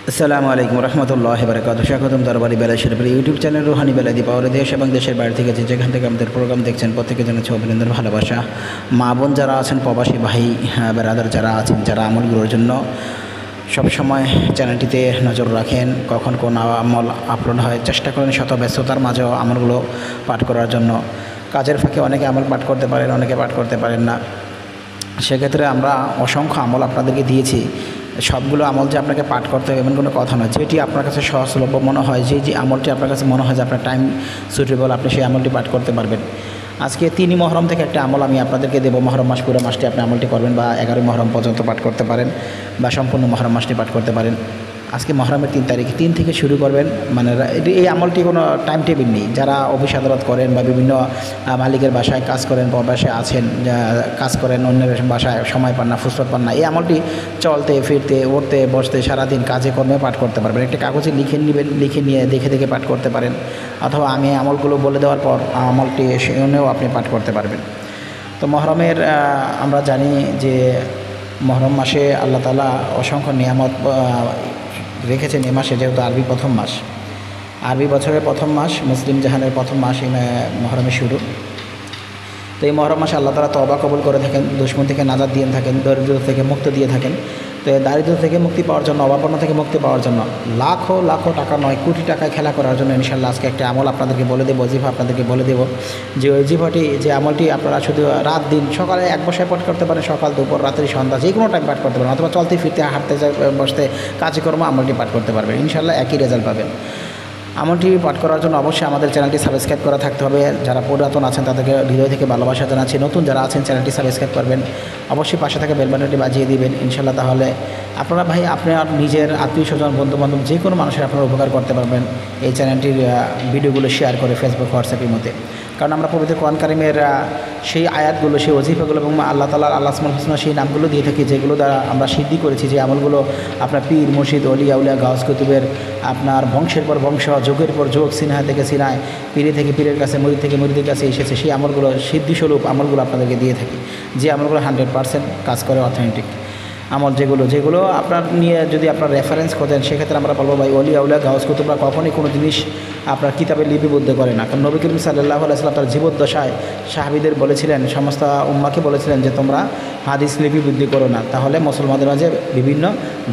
আসসালামু আলাইকুম রহমতুল্লাহি বারাকাতুহু। স্বাগতম দরবারি বেলা শরীফের ইউটিউব চ্যানেল রুহানি বেলা দীপাওয়ার দেশ এবং দেশের বাইরে থেকে যেখান থেকে আমাদের প্রোগ্রাম দেখছেন প্রত্যেকে জানাচ্ছি অভিনন্দন, ভালোবাসা। মা বোন যারা আছেন, প্রবাসী ভাই বেরাদার যারা আছেন, যারা আমলগুলোর জন্য সবসময় চ্যানেলটিতে নজর রাখেন, কখন কোন আমল আপলোড হয়, চেষ্টা করেন শত ব্যস্ততার মাঝেও আমলগুলো পাঠ করার জন্য। কাজের ফাঁকে অনেকে আমল পাঠ করতে পারেন, অনেকে পাঠ করতে পারেন না। সেক্ষেত্রে আমরা অসংখ্য আমল আপনাদেরকে দিয়েছি। সবগুলো আমল যে আপনাকে পাঠ করতে হবে এমন কোনো কথা নয়। যেটি আপনার কাছে সহজলভ্য মনে হয়, যে আমলটি আপনার কাছে মনে হয় যে আপনার টাইম সুটেবল, আপনি সেই আমলটি পাঠ করতে পারবেন। আজকে 3 মহরম থেকে একটা আমল আমি আপনাদেরকে দেবো। মহরম মাস, পুরো মাসটি আপনি আমলটি করবেন, বা 11 মহরম পর্যন্ত পাঠ করতে পারেন, বা সম্পূর্ণ মহরম মাসটি পাঠ করতে পারেন। আজকে মহরমের 3 তারিখ, 3 থেকে শুরু করবেন। মানে এই আমলটি কোনো টাইম টেবিল নেই। যারা অফিস আদালত করেন বা বিভিন্ন মালিকের বাসায় কাজ করেন, প্রবাসে আছেন, কাজ করেন, অন্যের বাসায় সময় পান না, ফুরসত পান না, এই আমলটি চলতে ফিরতে উঠতে বসতে সারাদিন কাজে কর্মে পাঠ করতে পারবেন। একটা কাগজে লিখে নেবেন, লিখে নিয়ে দেখে দেখে পাঠ করতে পারেন, অথবা আমি আমলগুলো বলে দেওয়ার পর আমলটি শুনেও আপনি পাঠ করতে পারবেন। তো মহরমের আমরা জানি যে মহরম মাসে আল্লাহ তাআলা অসংখ্য নিয়ামত রেখেছেন। এ মাসে যেহেতু আরবি প্রথম মাস, আরবি বছরের প্রথম মাস, মুসলিম জাহানের প্রথম মাস এই মহরমের শুরু। তো এই মহরম মাসে আল্লাহ তাআলা তওবা কবুল করে থাকেন, দুশমন থেকে নাজাত দিয়ে থাকেন, দরিদ্র থেকে মুক্ত দিয়ে থাকেন। তো এই দারিদ্র থেকে মুক্তি পাওয়ার জন্য, অভাবনা থেকে মুক্তি পাওয়ার জন্য লাখো লাখো টাকা নয়, কোটি টাকায় খেলা করার জন্য ইনশাআল্লাহ আজকে একটা আমল আপনাদেরকে বলে দেবো, ওজিফা আপনাদেরকে বলে দেবো। যে ওজিফাটি, যে আমলটি আপনারা শুধু রাত দিন সকালে এক বসায় পাঠ করতে পারেন, সকাল দুপুর রাত্রি সন্ধ্যা যে কোনো টাইম পাঠ করতে পারেন, অথবা চলতে ফিরতে হাঁটতে বসতে কাজকর্ম আমলটি পাঠ করতে পারবেন। ইনশাআল্লাহ একই রেজাল্ট পাবেন। আমলটি পাঠ করার জন্য অবশ্যই আমাদের চ্যানেলটি সাবস্ক্রাইব করা থাকতে হবে। যারা পুরাতন আছেন তাদেরকে হৃদয় থেকে ভালোবাসা জানাচ্ছি। নতুন যারা আছেন চ্যানেলটি সাবস্ক্রাইব করবেন, অবশ্যই পাশে থাকা বেল বাটনটি বাজিয়ে দিবেন ইনশাআল্লাহ। তাহলে আপনারা ভাই আপনার নিজের আত্মীয় স্বজন বন্ধুবান্ধব যে কোনো মানুষের আপনারা উপকার করতে পারবেন এই চ্যানেলটির ভিডিওগুলো শেয়ার করে ফেসবুক, হোয়াটসঅ্যাপের মধ্যে। কারণ আমরা পবিত্র কোরআন কারিমের সেই আয়াতগুলো, সেই ওজিফাগুলো এবং আল্লাহ তাআলার আসমুল হোসনা সেই নামগুলো দিয়ে থাকি, যেগুলো দ্বারা আমরা সিদ্ধি করেছি যে আমলগুলো আপনার পীর মুর্শিদ ওলিয়া উলিয়া গাউস কুতুবের আপনার বংশের পর বংশ, যুগের পর যুগ, সিনহা থেকে সিনহায়, পীরে থেকে পীরের কাছে, মুরিদ থেকে মুরিদের কাছে এসেছে, সেই আমলগুলো সিদ্ধিস্বরূপ আমলগুলো আপনাদেরকে দিয়ে থাকি। যে আমলগুলো 100% কাজ করে, অথেন্টিক আমল, যেগুলো আপনার নিয়ে যদি আপনার রেফারেন্স খোঁজেন, সেক্ষেত্রে আমরা বলবো ভাই ওলিয়া উলিয়া গাউস কুতুবরা কখনই কোনো জিনিস আপনার কিতাবে লিপিবদ্ধ করে না। কারণ নবী করিম সাল্লাল্লাহু আলাইহি ওয়াসাল্লাম তার জীবদ্দশায় সাহাবীদের বলেছিলেন, সমস্ত উম্মাকে বলেছিলেন যে তোমরা হাদিস লিপিবদ্ধ করো না, তাহলে মুসলমানদের মাঝে বিভিন্ন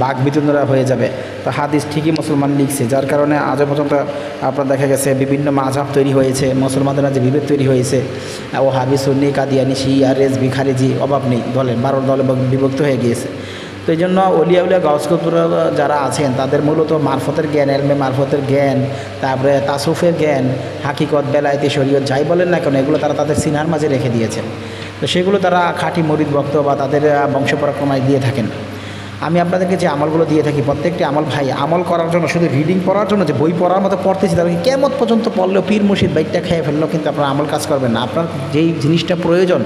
বাক বিতণ্ডা হয়ে যাবে। তো হাদিস ঠিকই মুসলমান লিখছে, যার কারণে আজ পর্যন্ত আপনার দেখা গেছে বিভিন্ন মাযহাব তৈরি হয়েছে, মুসলমানদের মাঝে বিভেদ তৈরি হয়েছে। ওহাবি, সুন্নি, কাদিয়ানি, শিয়া, রেজভি, খারিজি, অভাব নেই, দলে 12 দলে বিভক্ত হয়ে গিয়েছে। তো এই জন্য ওলিয়া উলিয়া গাউস কুতুবরা যারা আছেন তাদের মূলত মারফতের জ্ঞান, এলমে মারফতের জ্ঞান, তারপরে তাসুফের জ্ঞান, হাকিকত, বেলায়েতি, শরীয়ত যাই বলেন না কেন, এগুলো তারা তাদের সিনহার মাঝে রেখে দিয়েছেন। তো সেগুলো তারা খাঁটি মুরিদ ভক্ত বা তাদের বংশ পরাক্রমায় দিয়ে থাকেন। আমি আপনাদেরকে যে আমলগুলো দিয়ে থাকি, প্রত্যেকটি আমল ভাই আমল করার জন্য, শুধু রিডিং পড়ার জন্য, যে বই পড়ার মতো পড়তেছি তাদেরকে কেমন পর্যন্ত পড়লেও পীর মুর্শিদ বাইকটা খেয়ে ফেললেও কিন্তু আপনার আমল কাজ করবেন না। আপনার যেই জিনিসটা প্রয়োজন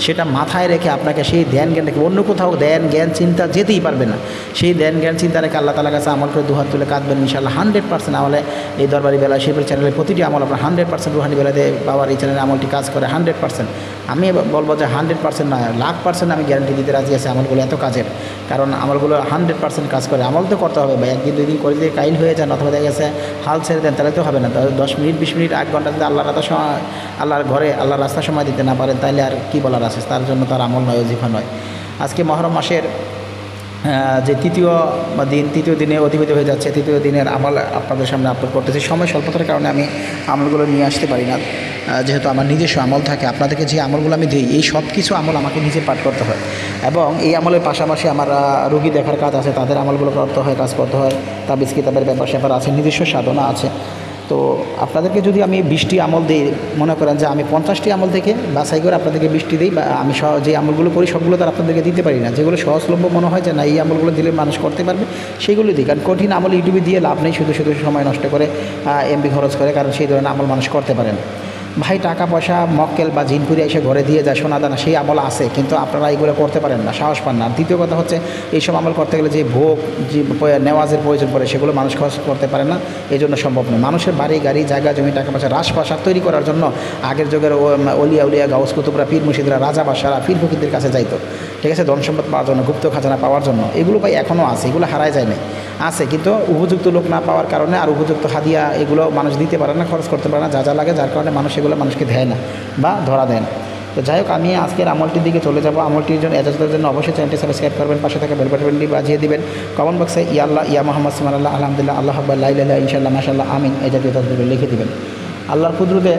সেটা মাথায় রেখে আপনাকে সেই ধ্যান জ্ঞান রেখে, অন্য কোথাও ধ্যান জ্ঞান চিন্তা যেতেই পারবে না। সেই ধ্যান জ্ঞান চিন্তা রেখে আল্লাহ তাআলার কাছে আমল করে দুহাত তুলে কাঁদবেন ইনশাআল্লাহ 100% আমলে এই দরবারি বেলা শরীফের চ্যানেলের প্রতিটি আমল আপনার 100% রুহানি বেলাতে পাওয়ার এই চ্যানেলের আমলটি কাজ করে 100%। আমি বলবো যে 100% নয়, 1,00,000% আমি গ্যারান্টি দিতে রাজি আছি আমলগুলো এত কাজের। কারণ আমলগুলো 100% কাজ করে। আমল তো করতে হবে ভাই, একদিন 2 দিন করে দিয়ে কাইল হয়ে যান, অথবা দেখা গেছে হাল ছেড়ে দেন, তাহলে তো হবে না। 10 মিনিট 20 মিনিট 1 ঘন্টা যদি আল্লাহর ঘরে আল্লাহর রাস্তা সময় দিতে না পারেন, তাহলে আর কি বলার আছে? তার জন্য তার আমল নয়, ওজিফা নয়। আজকে মহরম মাসের যে তৃতীয় দিনে অতিবাহিত হয়ে যাচ্ছে, তৃতীয় দিনের আমল আপনাদের সামনে আপলোড করতেছি। সময় স্বল্পতার কারণে আমি আমলগুলো নিয়ে আসতে পারি না, যেহেতু আমার নিজস্ব আমল থাকে। আপনাদেরকে যে আমলগুলো আমি দিই, এই সব কিছু আমল আমাকে নিজে পাঠ করতে হয়, এবং এই আমলের পাশাপাশি আমার রুগী দেখার কাজ আছে, তাদের আমলগুলো করতে হয়, কাজ করতে হয়, তাবিজ কিতাবের ব্যাপার স্যাপার আছে, নিজস্ব সাধনা আছে। তো আপনাদেরকে যদি আমি 20টি আমল দিই, মনে করেন যে আমি 50টি আমল থেকে বাছাই করে আপনাদেরকে 20টি দিই, বা আমি যে আমলগুলো করি সবগুলো তার আপনাদেরকে দিতে পারি না। যেগুলো সহজলভ্য মনে হয় যে না এই আমলগুলো দিলে মানুষ করতে পারবে, সেইগুলো দিই। কারণ কঠিন আমল ইউটিউবে দিয়ে লাভ নেই, শুধু সময় নষ্ট করে এমবি খরচ করে, কারণ সেই ধরনের আমল মানুষ করতে পারেন। ভাই টাকা পয়সা মক্কেল বা জিনপুরি এসে ঘরে দিয়ে যায় সোনা দানা, সেই আমল আছে, কিন্তু আপনারা এইগুলো করতে পারেন না, সাহস পান না। আর দ্বিতীয় কথা হচ্ছে এইসব আমল করতে গেলে যে ভোগ যে নেওয়াজের প্রয়োজন পড়ে সেগুলো মানুষ খরচ করতে পারে না, এই জন্য সম্ভব নয়। মানুষের বাড়ি গাড়ি জায়গা জমি টাকা পয়সা রাজপ্রাসাদ তৈরি করার জন্য আগের যুগের অলিয়া উলিয়া গাউস কুতুবরা পীর মুর্শিদরা রাজা বাদশারা পীর ফকিরদের কাছে যাইতো, ঠিক আছে, ধন সম্পদ পাওয়ার জন্য, গুপ্ত খাজানা পাওয়ার জন্য। এগুলো ভাই এখনও আছে, এগুলো হারায় যায় না, আছে, কিন্তু উপযুক্ত লোক না পাওয়ার কারণে আর উপযুক্ত হাদিয়া এগুলো মানুষ দিতে পারে না, খরচ করতে পারে না, যা যা লাগে, যার কারণে মানুষ এগুলো মানুষকে দেয় না বা ধরা দেয় না। তো যাই হোক, আমি আজকের আমলটির দিকে চলে যাব। আমলটির জন্য এজাজতের জন্য অবশ্যই চ্যানেলটি সাবস্ক্রাইব করবেন, পাশে থাকা বেল বাটনটি বাজিয়ে দিবেন, কমেন্ট বক্সে ইয়া আল্লাহ ইয়া মুহাম্মদ সুবহানাল্লাহ আলহামদুলিল্লাহ আল্লাহ আকবার লা ইলাহা ইল্লাল্লাহ ইনশাআল্লাহ মাশাআল্লাহ আমিন এই জাতীয় তাসবিহ লিখে দিবেন। আল্লাহর কুদরতে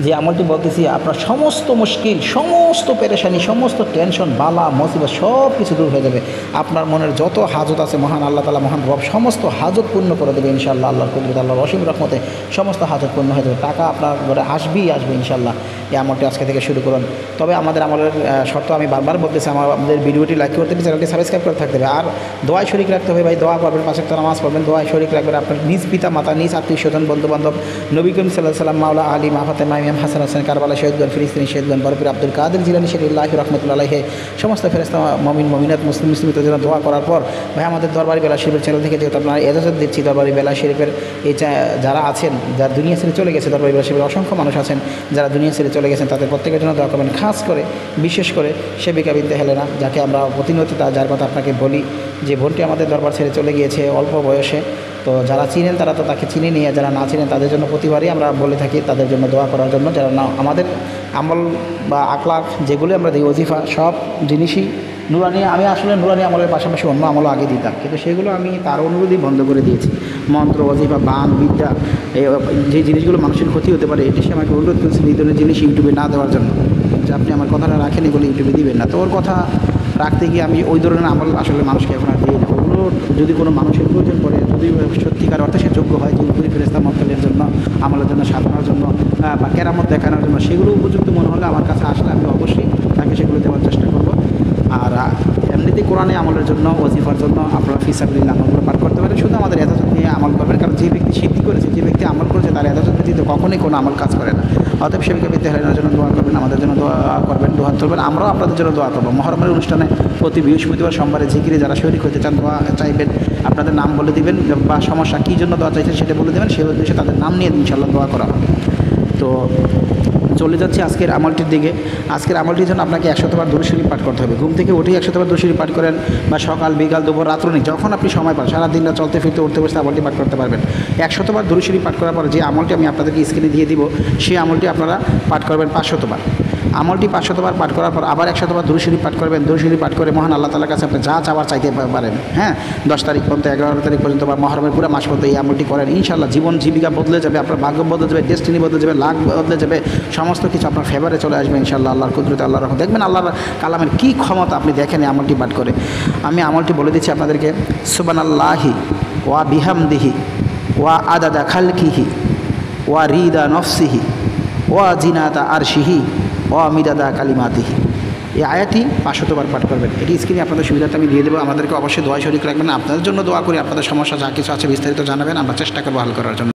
যে আমলটি বলতেছি, আপনার সমস্ত মুশকিল, সমস্ত পেরেশানি, সমস্ত টেনশন, বালা মুসিবত সব কিছু দূর হয়ে যাবে। আপনার মনের যত হাজত আছে মহান আল্লাহ তাআলা, মহান রব সমস্ত হাজত পূর্ণ করে দেবে ইনশাআল্লাহ। আল্লাহর কুদরত, আল্লাহর অসীম রহমতে সমস্ত হাজত পূর্ণ হয়ে যাবে। টাকা আপনার ঘরে আসবেই আসবে ইনশাআল্লাহ। এই আমলটি আজকে থেকে শুরু করুন। তবে আমাদের আমলের শর্ত আমি বারবার বলতেছি, আমাদের ভিডিওটি লাইক করতে হবে, চ্যানেলটি সাবস্ক্রাইব করে থাকতে হবে, আর দোয়ায় শরীক রাখতে হবে ভাই। দোয়া করবেন, 5 ওয়াক্ত নামাজ পড়বেন, দোয়ায় শরীক রাখবেন। আপনার নিজ পিতা মাতা, নিজ আত্মীয় স্বজন, বন্ধু বান্ধব, নবী করিম সাল্লাল্লাহু আলাইহি ওয়াসাল্লাম, মাওলা আলী, মা ফাতেমা, ইমাম হাসান হোসেন কারবালা শহীদগণ, ফিলিস্তিনি শহীদগণ, বরফির আব্দুল কাদের জিলানী শরীফুল্লাহি রাহমাতুল্লাহি আলাইহি, সমস্ত ফেরেশতা মুমিন মুমিনাত মুসলিম মুসলিমদের জন্য দোয়া করার পর ভাই আমাদের দরবারি বেলা শরীফের চ্যানেল থেকে যেহেতু আপনারা এজাজত দিচ্ছি, দরবারি বেলা শরীফের এই যারা আছেন, যারা দুনিয়া ছেড়ে চলে গেছে, দরবারি বেলা শরীফের অসংখ্য মানুষ আছেন যারা দুনিয়া ছেড়ে চলে গেছেন, তাদের প্রত্যেকের জন্য দোয়া করবেন। খাস করে বিশেষ করে সেবিকা বিনতে হেলেনা, যাকে আমরা প্রতিনিয়ত যার কথা আপনাকে বলি, যে বোনটি আমাদের দরবার ছেড়ে চলে গিয়েছে অল্প বয়সে। তো যারা চিনেন তারা তো তাকে চিনে নিয়ে, যারা না চিনেন তাদের জন্য প্রতিবারই আমরা বলে থাকি তাদের জন্য দোয়া করার জন্য। যারা না, আমাদের আমল বা আকলাক যেগুলো আমরা দিই, ওজিফা সব জিনিসই নুরানি। আমি আসলে নুরানি আমলের পাশাপাশি অন্য আমলও আগে দিতাম, কিন্তু সেগুলো আমি তার অনুরোধই বন্ধ করে দিয়েছি। মন্ত্র, ওজিফা, বান, বিদ্যা, যে জিনিসগুলো মানুষের ক্ষতি হতে পারে, এটি সে আমাকে অনুরোধ করেছিল এই ধরনের জিনিস ইউটিউবে না দেওয়ার জন্য, যে আপনি আমার কথাটা রাখেন, এগুলো ইউটিউবে দিবেন না। তো ওর কথা রাখতে গিয়ে আমি ওই ধরনের আমল আসলে মানুষকে এখন আর দিই না। ওগুলো যদি কোনো মানুষের প্রয়োজন পড়ে, যদি সত্যিকার অর্থে সে যোগ্য হয়, জিনপুরি ফেরেশতা মক্কেলের জন্য, আমলের জন্য, সাধনার জন্য বা কেরামত দেখানোর জন্য, সেগুলো উপযুক্ত মনে হলে আমার কাছে আসলে আমি অবশ্যই তাকে সেগুলো দেওয়ার চেষ্টা করব। আর এমনিতেই কোরআনে আমলের জন্য, ওজিফার জন্য আপনারা ফি সাবিলিল্লাহ আমলগুলো পাঠ করতে পারেন। শুধু আমাদের এজাজত নিয়ে আমল করবেন, কারণ যে ব্যক্তি সিদ্ধি করেছে, যে ব্যক্তি আমল করেছে, তার এজাজত ব্যতীত কখনোই কোনো আমল কাজ করে না। অতএব সেবিকা বিনতে হেলেনার জন্য দোয়া করবেন, আমাদের জন্য দোয়া করবেন, দোয়া তুলবেন। আমরাও আপনাদের জন্য দোয়া করবো। মহরমের অনুষ্ঠানে প্রতি বৃহস্পতিবার সোমবারে জিকিরে যারা শরীক হতে চান, দোয়া চাইবেন, আপনাদের নাম বলে দিবেন বা সমস্যা কী জন্য দোয়া চাইছেন সেটা বলে দেবেন, সেই উদ্দেশ্যে তাদের নাম নিয়ে ইনশাআল্লাহ দোয়া করা হবে। তো চলে যাচ্ছি আজকের আমলটির দিকে। আজকের আমলটির জন্য আপনাকে 100বার দুরূদ শরীফ পাঠ করতে হবে। ঘুম থেকে উঠেই 100বার দুরূদ শরীফ পাঠ করেন, বা সকাল বিকাল দুপুর রাত্রনি যখন আপনি সময় পান, সারাদিন চলতে ফিরতে উঠতে বসতে আমলটি পাঠ করতে পারবেন। 100বার দুরূদ শরীফ পাঠ করার পর যে আমলটি আমি আপনাদেরকে স্ক্রিনে দিয়ে দিব, সেই আমলটি আপনারা পাঠ করবেন 500বার। আমলটি 500বার পাঠ করার পর আবার 100বার দুরূদ শরীফ পাঠ করবেন। দুরূদ শরীফ পাঠ করে মহান আল্লাহ তাআলার কাছে আপনি যা চাওয়ার চাইতে পারেন। হ্যাঁ, 10 তারিখ পর্যন্ত, 11 তারিখ পর্যন্ত বা মহরমের পুরো মাস পর্যন্ত এই আমলটি করেন। ইনশাআল্লাহ জীবন জীবিকা বদলে যাবে, আপনার ভাগ্য বদলে যাবে, ডেস্টিনি বদলে যাবে, লাক বদলে যাবে, সমস্ত কিছু আপনার ফেভারে চলে আসবে ইনশাআল্লাহ। আল্লাহর কুদরতে, আল্লাহর রহমত, দেখবেন আল্লাহর কালামের কী ক্ষমতা আপনি দেখেন এই আমলটি পাঠ করে। আমি আমলটি বলে দিচ্ছি আপনাদেরকে। সুবহানাল্লাহি ওয়া বিহামদিহি ওয়া আদাদা খালকিহি ওয়া রিদা নফসিহি ওয়া জিনাতা আরশিহি ওয়া মিদাদা কালিমাতিহি। এই আয়াতটি 500বার পাঠ করবেন। এটি স্ক্রিনে আপনাদের সুবিধাতে আমি দিয়ে দেবো। আমাদেরকে অবশ্যই দোয়া শরীক রাখবেন। আপনাদের জন্য দোয়া করি, আপনাদের সমস্যা যা কিছু আছে বিস্তারিত জানাবেন, আমরা চেষ্টা করবো হাল করার জন্য।